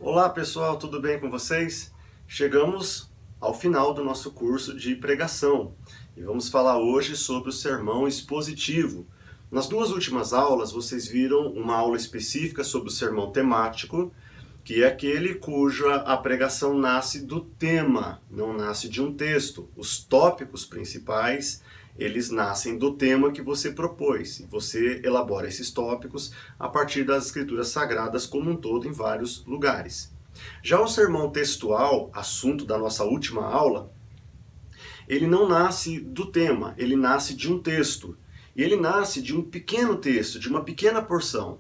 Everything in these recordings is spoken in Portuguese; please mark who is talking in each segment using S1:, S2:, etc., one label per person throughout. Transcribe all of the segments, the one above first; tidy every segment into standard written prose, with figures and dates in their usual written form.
S1: Olá pessoal, tudo bem com vocês? Chegamos ao final do nosso curso de pregação e vamos falar hoje sobre o sermão expositivo. Nas duas últimas aulas vocês viram uma aula específica sobre o sermão temático, que é aquele cuja a pregação nasce do tema, não nasce de um texto. Os tópicos principais, eles nascem do tema que você propôs, e você elabora esses tópicos a partir das escrituras sagradas como um todo em vários lugares. Já o sermão textual, assunto da nossa última aula, ele não nasce do tema, ele nasce de um texto. E ele nasce de um pequeno texto, de uma pequena porção.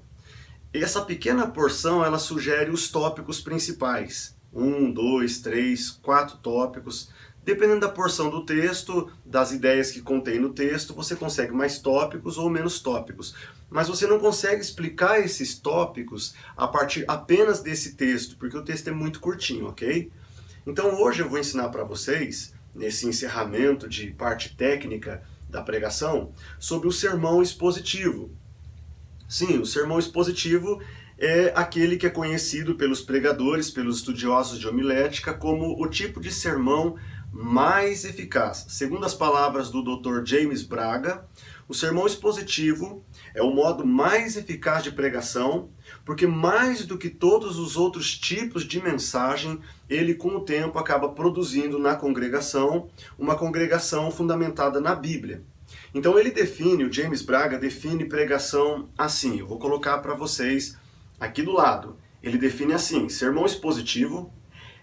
S1: Essa pequena porção, ela sugere os tópicos principais. 1, 2, 3, 4 tópicos. Dependendo da porção do texto, das ideias que contém no texto, você consegue mais tópicos ou menos tópicos. Mas você não consegue explicar esses tópicos a partir apenas desse texto, porque o texto é muito curtinho, ok? Então hoje eu vou ensinar para vocês, nesse encerramento de parte técnica da pregação, sobre o sermão expositivo. Sim, o sermão expositivo é aquele que é conhecido pelos pregadores, pelos estudiosos de homilética, como o tipo de sermão mais eficaz. Segundo as palavras do Dr. James Braga, o sermão expositivo é o modo mais eficaz de pregação, porque mais do que todos os outros tipos de mensagem, ele com o tempo acaba produzindo na congregação uma congregação fundamentada na Bíblia. Então ele define, o James Braga define pregação assim, eu vou colocar para vocês aqui do lado. Ele define assim: sermão expositivo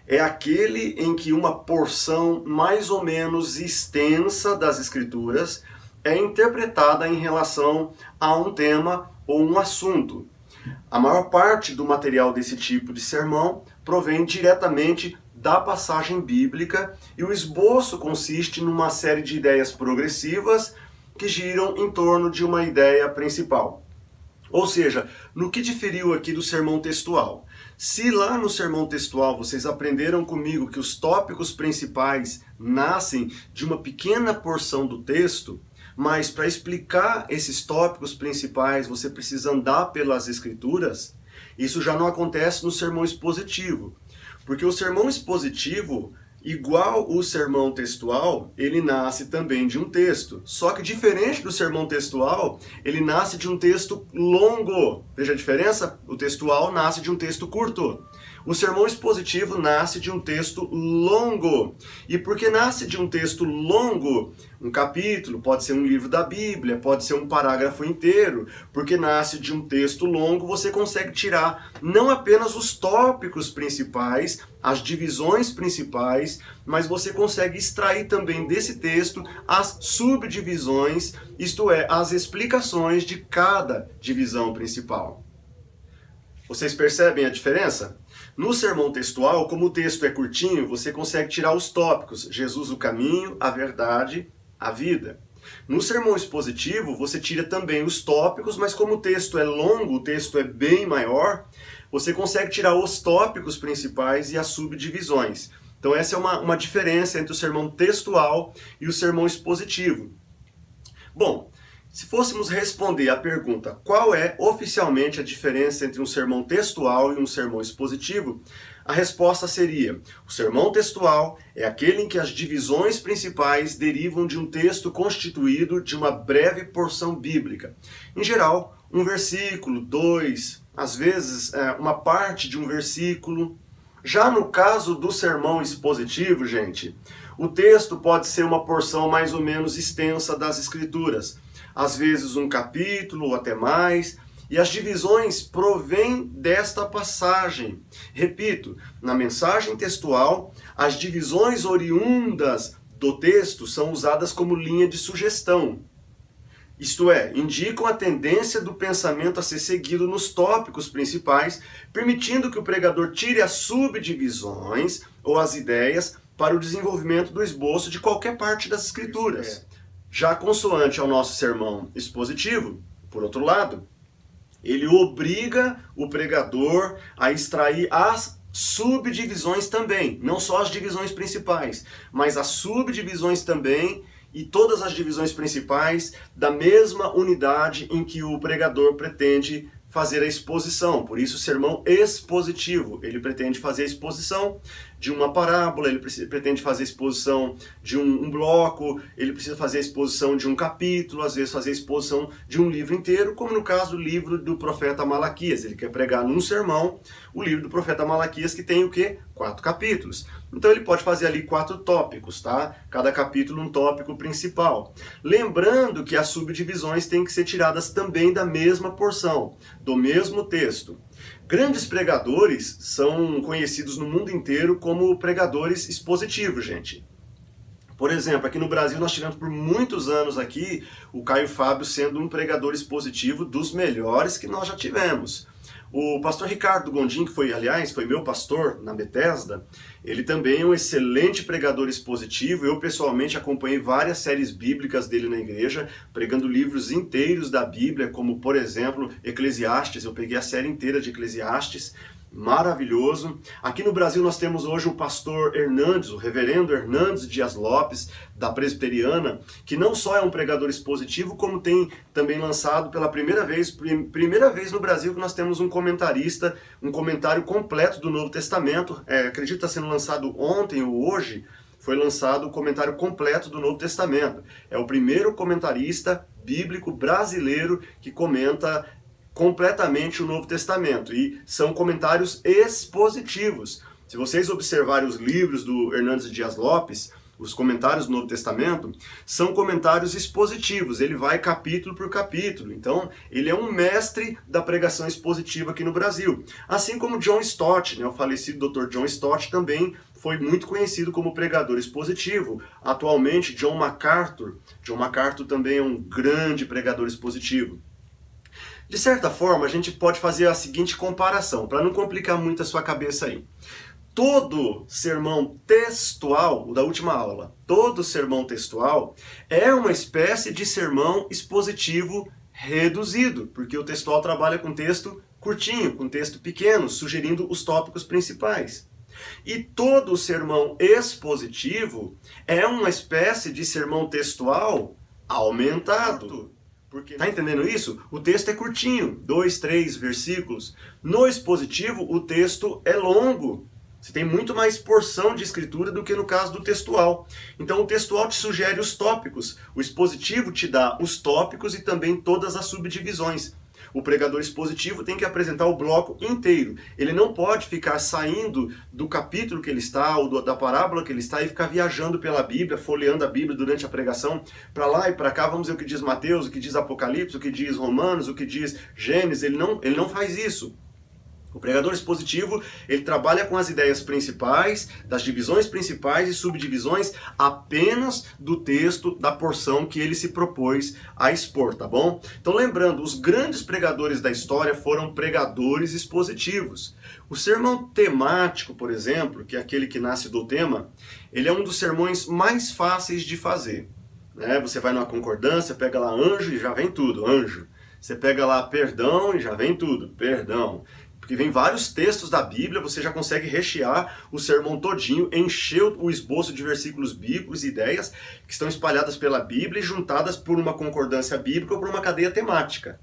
S1: é aquele em que uma porção mais ou menos extensa das Escrituras é interpretada em relação a um tema ou um assunto. A maior parte do material desse tipo de sermão provém diretamente da passagem bíblica e o esboço consiste numa série de ideias progressivas que giram em torno de uma ideia principal. Ou seja, no que diferiu aqui do sermão textual? Se lá no sermão textual vocês aprenderam comigo que os tópicos principais nascem de uma pequena porção do texto, mas para explicar esses tópicos principais você precisa andar pelas escrituras, isso já não acontece no sermão expositivo. Porque o sermão expositivo, igual o sermão textual, ele nasce também de um texto. Só que diferente do sermão textual, ele nasce de um texto longo. Veja a diferença? O textual nasce de um texto curto. O sermão expositivo nasce de um texto longo. E porque nasce de um texto longo, um capítulo, pode ser um livro da Bíblia, pode ser um parágrafo inteiro, porque nasce de um texto longo, você consegue tirar não apenas os tópicos principais, as divisões principais, mas você consegue extrair também desse texto as subdivisões, isto é, as explicações de cada divisão principal. Vocês percebem a diferença? No sermão textual, como o texto é curtinho, você consegue tirar os tópicos: Jesus, o caminho, a verdade, a vida. No sermão expositivo, você tira também os tópicos, mas como o texto é longo, o texto é bem maior, você consegue tirar os tópicos principais e as subdivisões. Então essa é uma diferença entre o sermão textual e o sermão expositivo. Bom, se fôssemos responder à pergunta qual é oficialmente a diferença entre um sermão textual e um sermão expositivo, a resposta seria: o sermão textual é aquele em que as divisões principais derivam de um texto constituído de uma breve porção bíblica. Em geral, um versículo, dois, às vezes uma parte de um versículo. Já no caso do sermão expositivo, gente, o texto pode ser uma porção mais ou menos extensa das Escrituras. Às vezes um capítulo ou até mais, e as divisões provêm desta passagem. Repito, na mensagem textual, as divisões oriundas do texto são usadas como linha de sugestão. Isto é, indicam a tendência do pensamento a ser seguido nos tópicos principais, permitindo que o pregador tire as subdivisões ou as ideias para o desenvolvimento do esboço de qualquer parte das Escrituras. Já consoante ao nosso sermão expositivo, por outro lado, ele obriga o pregador a extrair as subdivisões também, não só as divisões principais, mas as subdivisões também e todas as divisões principais da mesma unidade em que o pregador pretende fazer a exposição, por isso sermão expositivo. Ele pretende fazer a exposição de uma parábola, ele pretende fazer a exposição de um bloco, ele precisa fazer a exposição de um capítulo, às vezes fazer a exposição de um livro inteiro, como no caso do livro do profeta Malaquias. Ele quer pregar num sermão o livro do profeta Malaquias, que tem o quê? 4 capítulos. Então ele pode fazer ali 4 tópicos, tá? Cada capítulo um tópico principal. Lembrando que as subdivisões têm que ser tiradas também da mesma porção, do mesmo texto. Grandes pregadores são conhecidos no mundo inteiro como pregadores expositivos, gente. Por exemplo, aqui no Brasil nós tivemos por muitos anos aqui o Caio Fábio sendo um pregador expositivo dos melhores que nós já tivemos. O pastor Ricardo Gondim, que foi, aliás, foi meu pastor na Bethesda, ele também é um excelente pregador expositivo. Eu, pessoalmente, acompanhei várias séries bíblicas dele na igreja, pregando livros inteiros da Bíblia, como, por exemplo, Eclesiastes. Eu peguei a série inteira de Eclesiastes, maravilhoso. Aqui no Brasil nós temos hoje o pastor Hernandes, o reverendo Hernandes Dias Lopes, da Presbiteriana, que não só é um pregador expositivo, como tem também lançado pela primeira vez no Brasil que nós temos um comentarista, um comentário completo do Novo Testamento. Acredito que está sendo lançado ontem ou hoje, foi lançado o comentário completo do Novo Testamento. É o primeiro comentarista bíblico brasileiro que comenta completamente o Novo Testamento, e são comentários expositivos. Se vocês observarem os livros do Hernandes Dias Lopes, os comentários do Novo Testamento, são comentários expositivos, ele vai capítulo por capítulo. Então, ele é um mestre da pregação expositiva aqui no Brasil. Assim como John Stott, né, o falecido Dr. John Stott também foi muito conhecido como pregador expositivo. Atualmente, John MacArthur também é um grande pregador expositivo. De certa forma, a gente pode fazer a seguinte comparação, para não complicar muito a sua cabeça aí. Todo sermão textual, o da última aula, todo sermão textual é uma espécie de sermão expositivo reduzido, porque o textual trabalha com texto curtinho, com texto pequeno, sugerindo os tópicos principais. E todo sermão expositivo é uma espécie de sermão textual aumentado. Tá entendendo isso? O texto é curtinho, 2, 3 versículos. No expositivo, o texto é longo. Você tem muito mais porção de escritura do que no caso do textual. Então o textual te sugere os tópicos. O expositivo te dá os tópicos e também todas as subdivisões. O pregador expositivo tem que apresentar o bloco inteiro. Ele não pode ficar saindo do capítulo que ele está, ou da parábola que ele está, e ficar viajando pela Bíblia, folheando a Bíblia durante a pregação, para lá e para cá. Vamos ver o que diz Mateus, o que diz Apocalipse, o que diz Romanos, o que diz Gênesis. Ele não faz isso. O pregador expositivo, ele trabalha com as ideias principais, das divisões principais e subdivisões apenas do texto, da porção que ele se propôs a expor, tá bom? Então lembrando, os grandes pregadores da história foram pregadores expositivos. O sermão temático, por exemplo, que é aquele que nasce do tema, ele é um dos sermões mais fáceis de fazer. Você vai numa concordância, pega lá anjo e já vem tudo, anjo. Você pega lá perdão e já vem tudo, perdão. Porque vem vários textos da Bíblia, você já consegue rechear o sermão todinho, encher o esboço de versículos bíblicos e ideias que estão espalhadas pela Bíblia e juntadas por uma concordância bíblica ou por uma cadeia temática.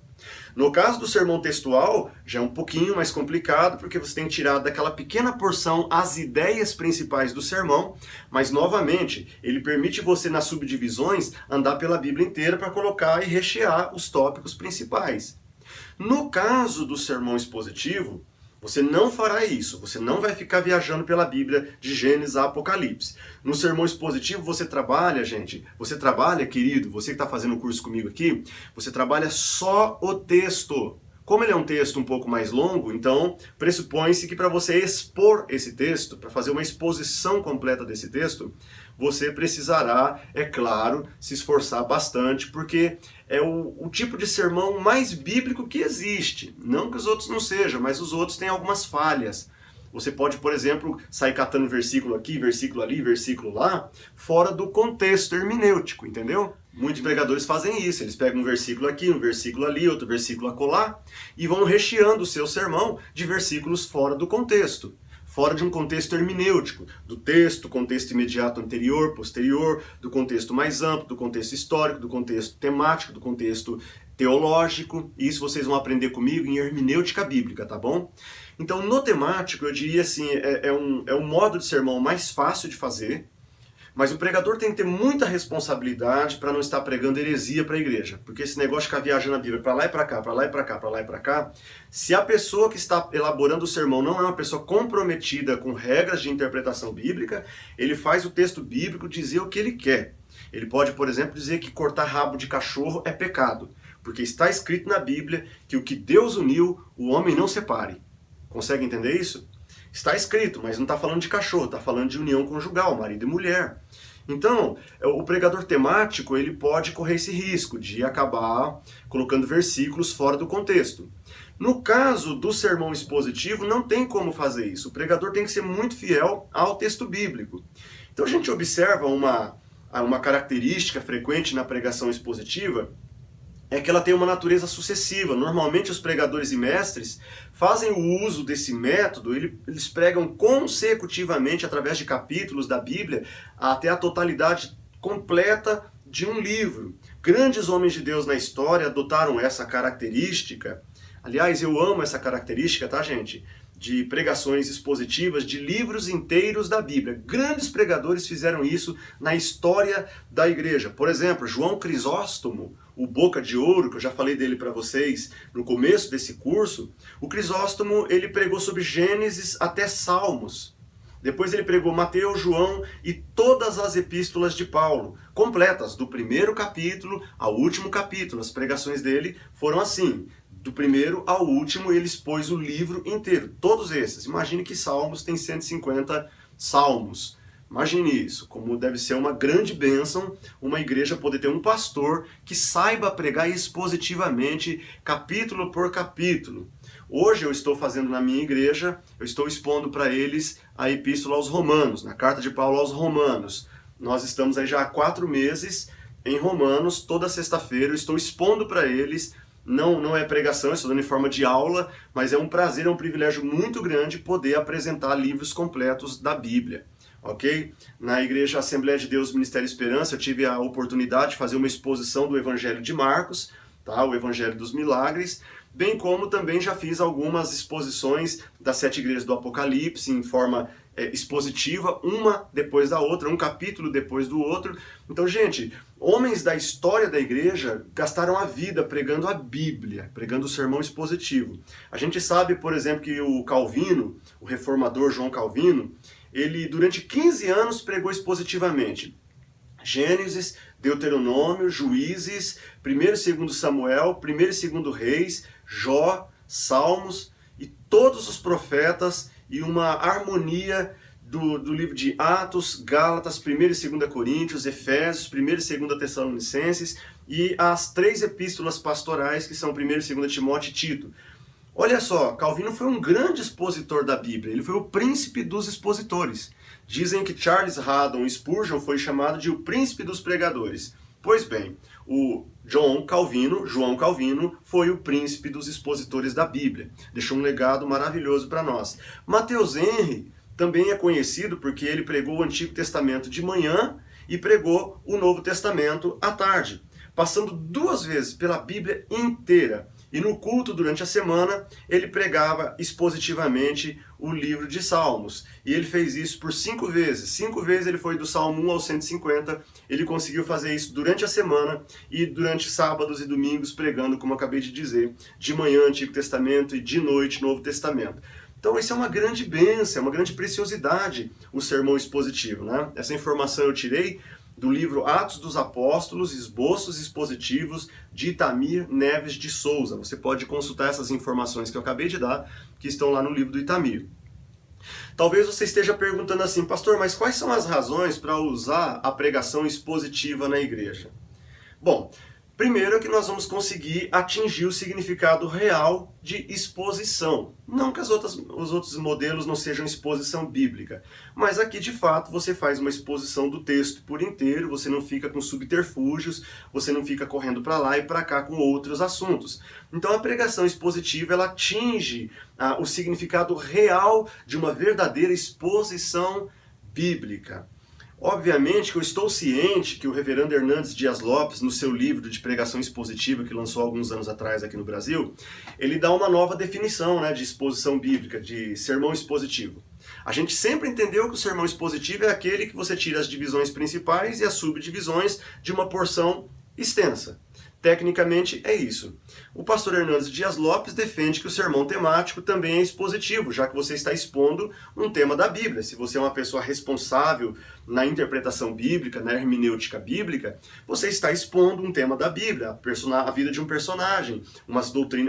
S1: No caso do sermão textual, já é um pouquinho mais complicado, porque você tem que tirar daquela pequena porção as ideias principais do sermão, mas novamente, ele permite você nas subdivisões andar pela Bíblia inteira para colocar e rechear os tópicos principais. No caso do sermão expositivo, você não fará isso, você não vai ficar viajando pela Bíblia de Gênesis a Apocalipse. No sermão expositivo você trabalha, querido, você que está fazendo o curso comigo aqui, você trabalha só o texto. Como ele é um texto um pouco mais longo, então pressupõe-se que para você expor esse texto, para fazer uma exposição completa desse texto, você precisará, é claro, se esforçar bastante, porque é o tipo de sermão mais bíblico que existe. Não que os outros não sejam, mas os outros têm algumas falhas. Você pode, por exemplo, sair catando versículo aqui, versículo ali, versículo lá, fora do contexto hermenêutico, entendeu? Muitos pregadores fazem isso, eles pegam um versículo aqui, um versículo ali, outro versículo acolá, e vão recheando o seu sermão de versículos fora do contexto. Fora de um contexto hermenêutico, do texto, contexto imediato anterior, posterior, do contexto mais amplo, do contexto histórico, do contexto temático, do contexto teológico, e isso vocês vão aprender comigo em hermenêutica bíblica, tá bom? Então, no temático, eu diria assim, é um modo de sermão mais fácil de fazer, mas o pregador tem que ter muita responsabilidade para não estar pregando heresia para a igreja. Porque esse negócio de ficar viajando a Bíblia para lá e para cá, para lá e para cá, para lá e para cá, se a pessoa que está elaborando o sermão não é uma pessoa comprometida com regras de interpretação bíblica, ele faz o texto bíblico dizer o que ele quer. Ele pode, por exemplo, dizer que cortar rabo de cachorro é pecado, porque está escrito na Bíblia que o que Deus uniu, o homem não separe. Consegue entender isso? Está escrito, mas não está falando de cachorro, está falando de união conjugal, marido e mulher. Então, o pregador temático, ele pode correr esse risco de acabar colocando versículos fora do contexto. No caso do sermão expositivo, não tem como fazer isso. O pregador tem que ser muito fiel ao texto bíblico. Então a gente observa uma característica frequente na pregação expositiva, é que ela tem uma natureza sucessiva. Normalmente os pregadores e mestres fazem o uso desse método, eles pregam consecutivamente através de capítulos da Bíblia até a totalidade completa de um livro. Grandes homens de Deus na história adotaram essa característica. Aliás, eu amo essa característica, tá, gente? De pregações expositivas de livros inteiros da Bíblia. Grandes pregadores fizeram isso na história da igreja. Por exemplo, João Crisóstomo, o Boca de Ouro, que eu já falei dele para vocês no começo desse curso. O Crisóstomo, ele pregou sobre Gênesis até Salmos. Depois ele pregou Mateus, João e todas as epístolas de Paulo, completas, do primeiro capítulo ao último capítulo. As pregações dele foram assim. Do primeiro ao último, ele expôs o livro inteiro, todos esses. Imagine que Salmos tem 150 salmos. Imagine isso, como deve ser uma grande bênção uma igreja poder ter um pastor que saiba pregar expositivamente, capítulo por capítulo. Hoje eu estou fazendo na minha igreja, eu estou expondo para eles a Epístola aos Romanos, na Carta de Paulo aos Romanos. Nós estamos aí já há 4 meses em Romanos, toda sexta-feira eu estou expondo para eles. Não é pregação, estou dando em forma de aula, mas é um prazer, é um privilégio muito grande poder apresentar livros completos da Bíblia. Ok? Na Igreja Assembleia de Deus Ministério Esperança, eu tive a oportunidade de fazer uma exposição do Evangelho de Marcos, tá? O Evangelho dos Milagres, bem como também já fiz algumas exposições das 7 igrejas do Apocalipse em forma expositiva, uma depois da outra, um capítulo depois do outro. Então, gente, homens da história da igreja gastaram a vida pregando a Bíblia, pregando o sermão expositivo. A gente sabe, por exemplo, que o Calvino, o reformador João Calvino, ele durante 15 anos pregou expositivamente Gênesis, Deuteronômio, Juízes, 1º e 2º Samuel, 1º e 2º Reis, Jó, Salmos e todos os profetas, e uma harmonia do livro de Atos, Gálatas, 1º e 2º Coríntios, Efésios, 1º e 2º Tessalonicenses e as 3 epístolas pastorais que são 1º e 2º Timóteo e Tito. Olha só, Calvino foi um grande expositor da Bíblia, ele foi o príncipe dos expositores. Dizem que Charles Haddon Spurgeon foi chamado de o príncipe dos pregadores. Pois bem, o João Calvino, foi o príncipe dos expositores da Bíblia. Deixou um legado maravilhoso para nós. Mateus Henry também é conhecido porque ele pregou o Antigo Testamento de manhã e pregou o Novo Testamento à tarde, passando 2 vezes pela Bíblia inteira. E no culto, durante a semana, ele pregava expositivamente o livro de Salmos. E ele fez isso por 5 vezes. 5 vezes ele foi do Salmo 1 ao 150. Ele conseguiu fazer isso durante a semana e durante sábados e domingos, pregando, como eu acabei de dizer, de manhã Antigo Testamento e de noite Novo Testamento. Então isso é uma grande bênção, é uma grande preciosidade, o sermão expositivo, né? Essa informação eu tirei do livro Atos dos Apóstolos, Esboços Expositivos, de Itamir Neves de Souza. Você pode consultar essas informações que eu acabei de dar, que estão lá no livro do Itamir. Talvez você esteja perguntando assim, pastor, mas quais são as razões para usar a pregação expositiva na igreja? Bom, primeiro é que nós vamos conseguir atingir o significado real de exposição. Não que os outros modelos não sejam exposição bíblica, mas aqui de fato você faz uma exposição do texto por inteiro, você não fica com subterfúgios, você não fica correndo para lá e para cá com outros assuntos. Então a pregação expositiva ela atinge o significado real de uma verdadeira exposição bíblica. Obviamente que eu estou ciente que o reverendo Hernandes Dias Lopes, no seu livro de pregação expositiva, que lançou alguns anos atrás aqui no Brasil, ele dá uma nova definição, né, de exposição bíblica, de sermão expositivo. A gente sempre entendeu que o sermão expositivo é aquele que você tira as divisões principais e as subdivisões de uma porção extensa. Tecnicamente é isso. O pastor Hernandes Dias Lopes defende que o sermão temático também é expositivo, já que você está expondo um tema da Bíblia. Se você é uma pessoa responsável na interpretação bíblica, na hermenêutica bíblica, você está expondo um tema da Bíblia, a vida de um personagem,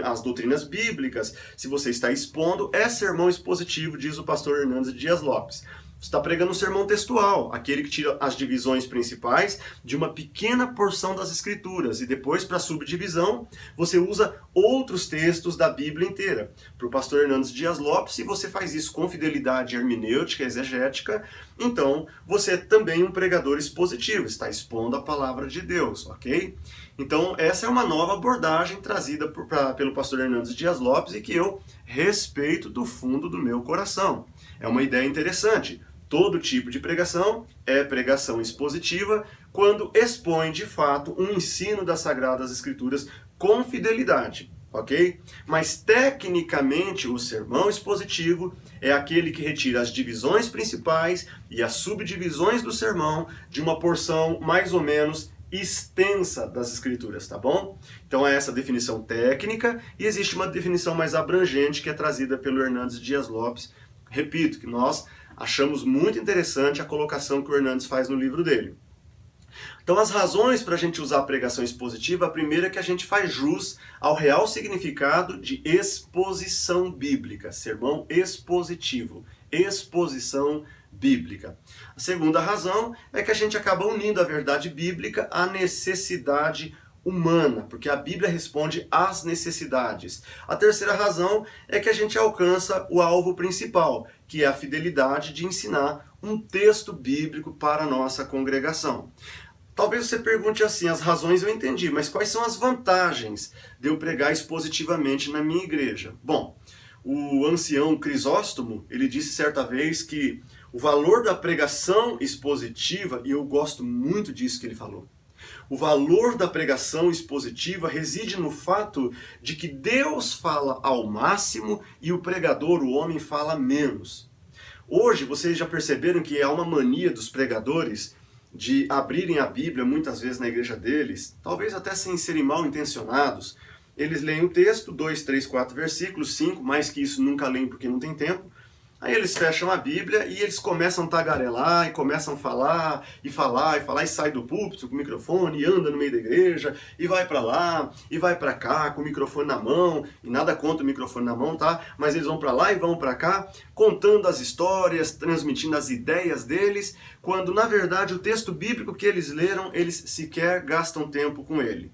S1: as doutrinas bíblicas. Se você está expondo, é sermão expositivo, diz o pastor Hernandes Dias Lopes. Você está pregando um sermão textual, aquele que tira as divisões principais de uma pequena porção das Escrituras, e depois, para a subdivisão, você usa outros textos da Bíblia inteira. Para o pastor Hernandes Dias Lopes, se você faz isso com fidelidade hermenêutica, exegética, então você é também um pregador expositivo, está expondo a palavra de Deus, ok? Então essa é uma nova abordagem trazida pelo pastor Hernandes Dias Lopes e que eu respeito do fundo do meu coração. É uma ideia interessante. Todo tipo de pregação é pregação expositiva quando expõe de fato um ensino das Sagradas Escrituras com fidelidade, ok? Mas tecnicamente o sermão expositivo é aquele que retira as divisões principais e as subdivisões do sermão de uma porção mais ou menos extensa das Escrituras, tá bom? Então é essa definição técnica e existe uma definição mais abrangente que é trazida pelo Hernandes Dias Lopes. Repito que nós achamos muito interessante a colocação que o Hernandes faz no livro dele. Então as razões para a gente usar a pregação expositiva, a primeira é que a gente faz jus ao real significado de exposição bíblica, sermão expositivo, exposição bíblica. A segunda razão é que a gente acaba unindo a verdade bíblica à necessidade humana, porque a Bíblia responde às necessidades. A terceira razão é que a gente alcança o alvo principal, que é a fidelidade de ensinar um texto bíblico para a nossa congregação. Talvez você pergunte assim, as razões eu entendi, mas quais são as vantagens de eu pregar expositivamente na minha igreja? Bom, o ancião Crisóstomo, ele disse certa vez que o valor da pregação expositiva, e eu gosto muito disso que ele falou, o valor da pregação expositiva reside no fato de que Deus fala ao máximo e o pregador, o homem, fala menos. Hoje, vocês já perceberam que há uma mania dos pregadores de abrirem a Bíblia, muitas vezes na igreja deles, talvez até sem serem mal intencionados. Eles leem o texto, 2, 3, 4 versículos, 5, mais que isso nunca leem porque não tem tempo. Aí eles fecham a Bíblia e eles começam a tagarelar e começam a falar, e falar, e falar, e sai do púlpito com o microfone, e anda no meio da igreja, e vai para lá, e vai para cá, com o microfone na mão, e nada contra o microfone na mão, tá? Mas eles vão para lá e vão para cá, contando as histórias, transmitindo as ideias deles, quando na verdade o texto bíblico que eles leram, eles sequer gastam tempo com ele.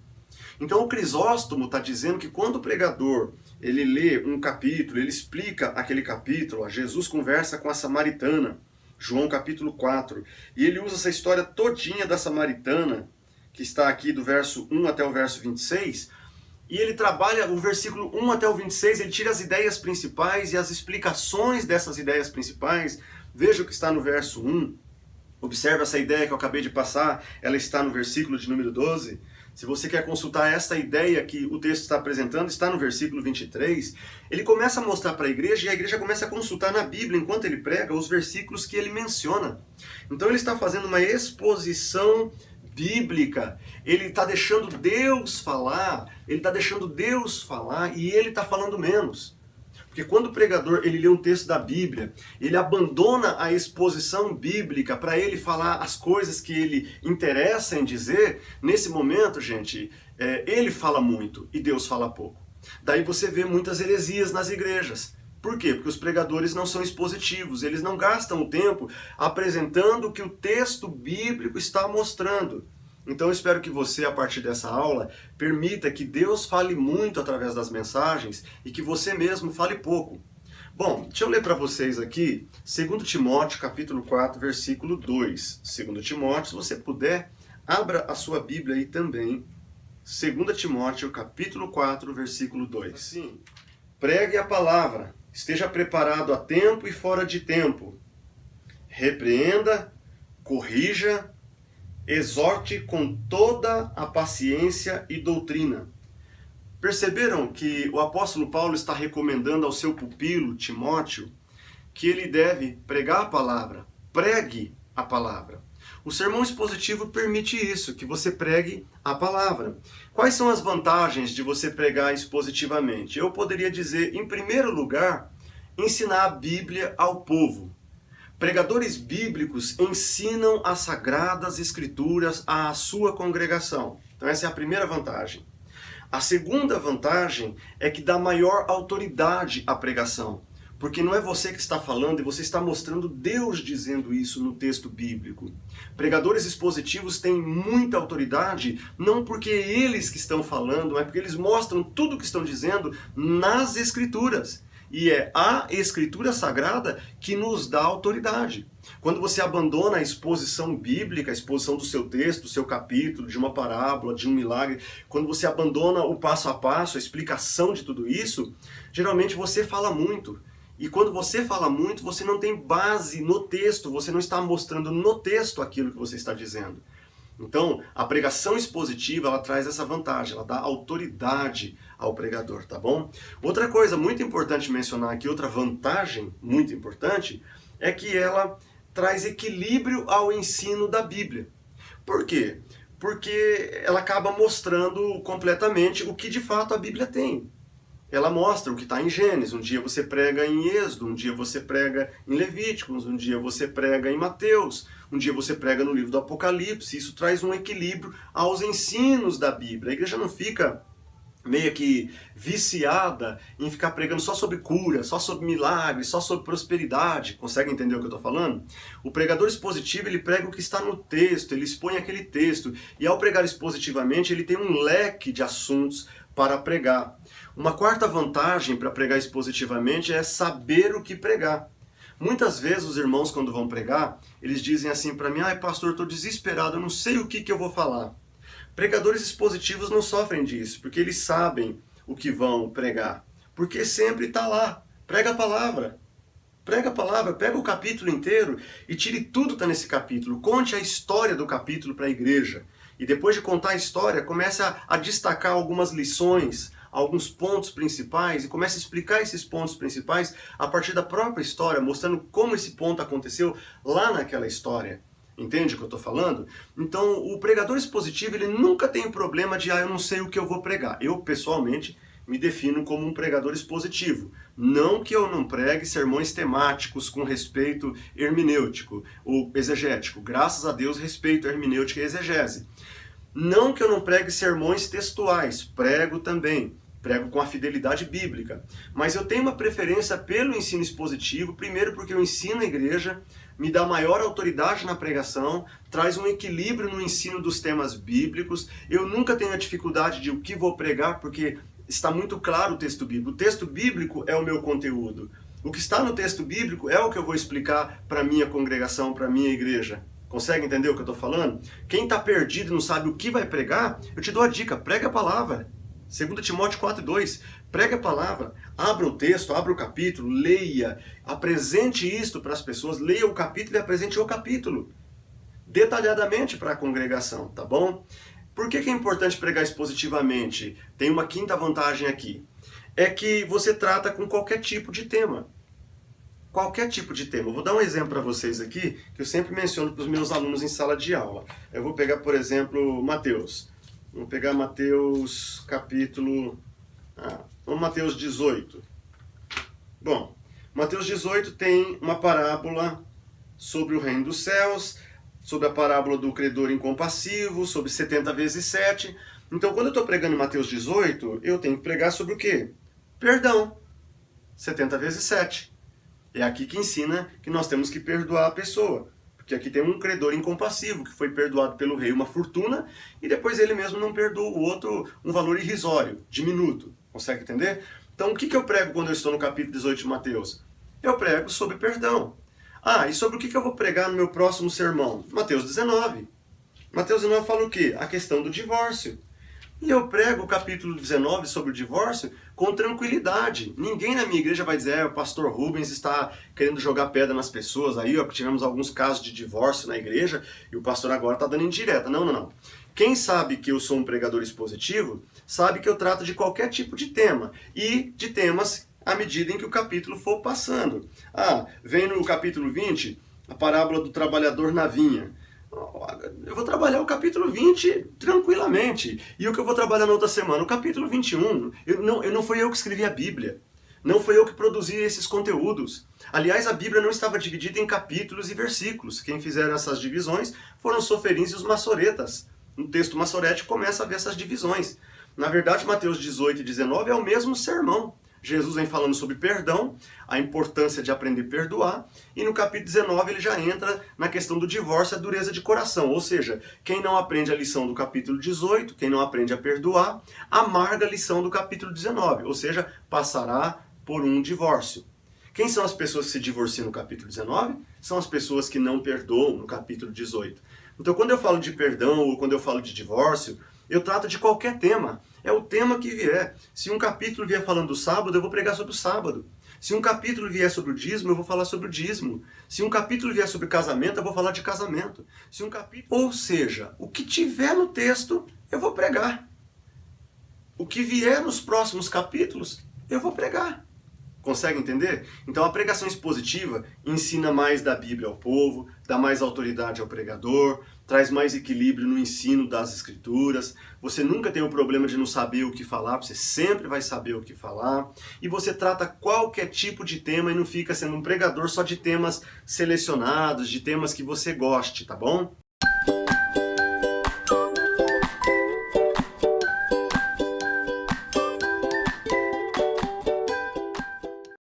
S1: Então o Crisóstomo está dizendo que quando o pregador ele lê um capítulo, ele explica aquele capítulo, Jesus conversa com a samaritana, João capítulo 4, e ele usa essa história todinha da samaritana, que está aqui do verso 1 até o verso 26, e ele trabalha o versículo 1 até o 26, ele tira as ideias principais e as explicações dessas ideias principais. Veja o que está no verso 1, observe essa ideia que eu acabei de passar, ela está no versículo de número 12, se você quer consultar esta ideia que o texto está apresentando, está no versículo 23, ele começa a mostrar para a igreja e a igreja começa a consultar na Bíblia, enquanto ele prega, os versículos que ele menciona. Então ele está fazendo uma exposição bíblica, ele está deixando Deus falar, e ele está falando menos. Porque quando o pregador ele lê um texto da Bíblia, ele abandona a exposição bíblica para ele falar as coisas que ele interessa em dizer, nesse momento, gente, ele fala muito e Deus fala pouco. Daí você vê muitas heresias nas igrejas. Por quê? Porque os pregadores não são expositivos, eles não gastam o tempo apresentando o que o texto bíblico está mostrando. Então eu espero que você, a partir dessa aula, permita que Deus fale muito através das mensagens e que você mesmo fale pouco. Bom, deixa eu ler para vocês aqui 2 Timóteo capítulo 4, versículo 2. 2 Timóteo, se você puder, abra a sua Bíblia aí também. 2 Timóteo capítulo 4, versículo 2. Assim, pregue a palavra, esteja preparado a tempo e fora de tempo. Repreenda, corrija, exorte com toda a paciência e doutrina. Perceberam que o apóstolo Paulo está recomendando ao seu pupilo, Timóteo, que ele deve pregar a palavra, pregue a palavra. O sermão expositivo permite isso, que você pregue a palavra. Quais são as vantagens de você pregar expositivamente? Eu poderia dizer, em primeiro lugar, ensinar a Bíblia ao povo. Pregadores bíblicos ensinam as sagradas escrituras à sua congregação. Então essa é a primeira vantagem. A segunda vantagem é que dá maior autoridade à pregação. Porque não é você que está falando e você está mostrando Deus dizendo isso no texto bíblico. Pregadores expositivos têm muita autoridade, não porque eles que estão falando, mas porque eles mostram tudo o que estão dizendo nas Escrituras. E é a Escritura Sagrada que nos dá autoridade. Quando você abandona a exposição bíblica, a exposição do seu texto, do seu capítulo, de uma parábola, de um milagre, quando você abandona o passo a passo, a explicação de tudo isso, geralmente você fala muito. E quando você fala muito, você não tem base no texto, você não está mostrando no texto aquilo que você está dizendo. Então, a pregação expositiva, ela traz essa vantagem, ela dá autoridade ao pregador, tá bom? Outra coisa muito importante mencionar aqui, outra vantagem muito importante, é que ela traz equilíbrio ao ensino da Bíblia. Por quê? Porque ela acaba mostrando completamente o que de fato a Bíblia tem. Ela mostra o que está em Gênesis, um dia você prega em Êxodo, um dia você prega em Levíticos, um dia você prega em Mateus, um dia você prega no livro do Apocalipse. Isso traz um equilíbrio aos ensinos da Bíblia. A igreja não fica meio que viciada em ficar pregando só sobre cura, só sobre milagres, só sobre prosperidade. Consegue entender o que eu estou falando? O pregador expositivo, ele prega o que está no texto, ele expõe aquele texto. E ao pregar expositivamente, ele tem um leque de assuntos para pregar. Uma quarta vantagem para pregar expositivamente é saber o que pregar. Muitas vezes os irmãos, quando vão pregar, eles dizem assim para mim: ai pastor, estou desesperado, eu não sei o que eu vou falar. Pregadores expositivos não sofrem disso, porque eles sabem o que vão pregar. Porque sempre está lá. Prega a palavra. Prega a palavra, pega o capítulo inteiro e tire tudo que está nesse capítulo. Conte a história do capítulo para a igreja. E depois de contar a história, comece a destacar algumas lições, alguns pontos principais, e comece a explicar esses pontos principais a partir da própria história, mostrando como esse ponto aconteceu lá naquela história. Entende o que eu estou falando? Então, o pregador expositivo, ele nunca tem o problema de, eu não sei o que eu vou pregar. Eu, pessoalmente, me defino como um pregador expositivo. Não que eu não pregue sermões temáticos com respeito hermenêutico ou exegético. Graças a Deus, respeito a hermenêutica e exegese. Não que eu não pregue sermões textuais. Prego também. Prego com a fidelidade bíblica. Mas eu tenho uma preferência pelo ensino expositivo, primeiro porque eu ensino a igreja, me dá maior autoridade na pregação, traz um equilíbrio no ensino dos temas bíblicos. Eu nunca tenho a dificuldade de o que vou pregar, porque está muito claro o texto bíblico. O texto bíblico é o meu conteúdo. O que está no texto bíblico é o que eu vou explicar para a minha congregação, para a minha igreja. Consegue entender o que eu estou falando? Quem está perdido e não sabe o que vai pregar, eu te dou a dica, prega a palavra. 2 Timóteo 4,2, pregue a palavra, abra o texto, abra o capítulo, leia, apresente isto para as pessoas, leia o capítulo e apresente o capítulo, detalhadamente para a congregação, tá bom? Por que é importante pregar expositivamente? Tem uma quinta vantagem aqui, é que você trata com qualquer tipo de tema. Qualquer tipo de tema. Eu vou dar um exemplo para vocês aqui, que eu sempre menciono para os meus alunos em sala de aula. Eu vou pegar, por exemplo, Mateus. Vamos pegar Mateus capítulo... Mateus 18. Bom, Mateus 18 tem uma parábola sobre o reino dos céus, sobre a parábola do credor incompassivo, sobre 70 vezes 7. Então, quando eu estou pregando em Mateus 18, eu tenho que pregar sobre o quê? Perdão. 70 vezes 7. É aqui que ensina que nós temos que perdoar a pessoa. Porque aqui tem um credor incompassivo, que foi perdoado pelo rei uma fortuna, e depois ele mesmo não perdoa o outro um valor irrisório, diminuto. Consegue entender? Então o que eu prego quando eu estou no capítulo 18 de Mateus? Eu prego sobre perdão. E sobre o que eu vou pregar no meu próximo sermão? Mateus 19. Mateus 19 fala o quê? A questão do divórcio. E eu prego o capítulo 19 sobre o divórcio com tranquilidade. Ninguém na minha igreja vai dizer, o pastor Rubens está querendo jogar pedra nas pessoas. Aí ó, tivemos alguns casos de divórcio na igreja e o pastor agora está dando indireta. Não, não, não. Quem sabe que eu sou um pregador expositivo, sabe que eu trato de qualquer tipo de tema. E de temas à medida em que o capítulo for passando. Vem no capítulo 20, a parábola do trabalhador na vinha. Eu vou trabalhar o capítulo 20 tranquilamente. E o que eu vou trabalhar na outra semana? O capítulo 21. Não fui eu que escrevi a Bíblia. Não foi eu que produzi esses conteúdos. Aliás, a Bíblia não estava dividida em capítulos e versículos. Quem fizeram essas divisões foram os soferins e os massoretas. No texto massorético começa a ver essas divisões. Na verdade, Mateus 18 e 19 é o mesmo sermão. Jesus vem falando sobre perdão, a importância de aprender a perdoar, e no capítulo 19 ele já entra na questão do divórcio e a dureza de coração, ou seja, quem não aprende a lição do capítulo 18, quem não aprende a perdoar, amarga a lição do capítulo 19, ou seja, passará por um divórcio. Quem são as pessoas que se divorciam no capítulo 19? São as pessoas que não perdoam no capítulo 18. Então quando eu falo de perdão ou quando eu falo de divórcio, eu trato de qualquer tema. É o tema que vier. Se um capítulo vier falando do sábado, eu vou pregar sobre o sábado. Se um capítulo vier sobre o dízimo, eu vou falar sobre o dízimo. Se um capítulo vier sobre casamento, eu vou falar de casamento. Ou seja, o que tiver no texto, eu vou pregar. O que vier nos próximos capítulos, eu vou pregar. Consegue entender? Então a pregação expositiva ensina mais da Bíblia ao povo, dá mais autoridade ao pregador, traz mais equilíbrio no ensino das Escrituras. Você nunca tem o problema de não saber o que falar, você sempre vai saber o que falar. E você trata qualquer tipo de tema e não fica sendo um pregador só de temas selecionados, de temas que você goste, tá bom?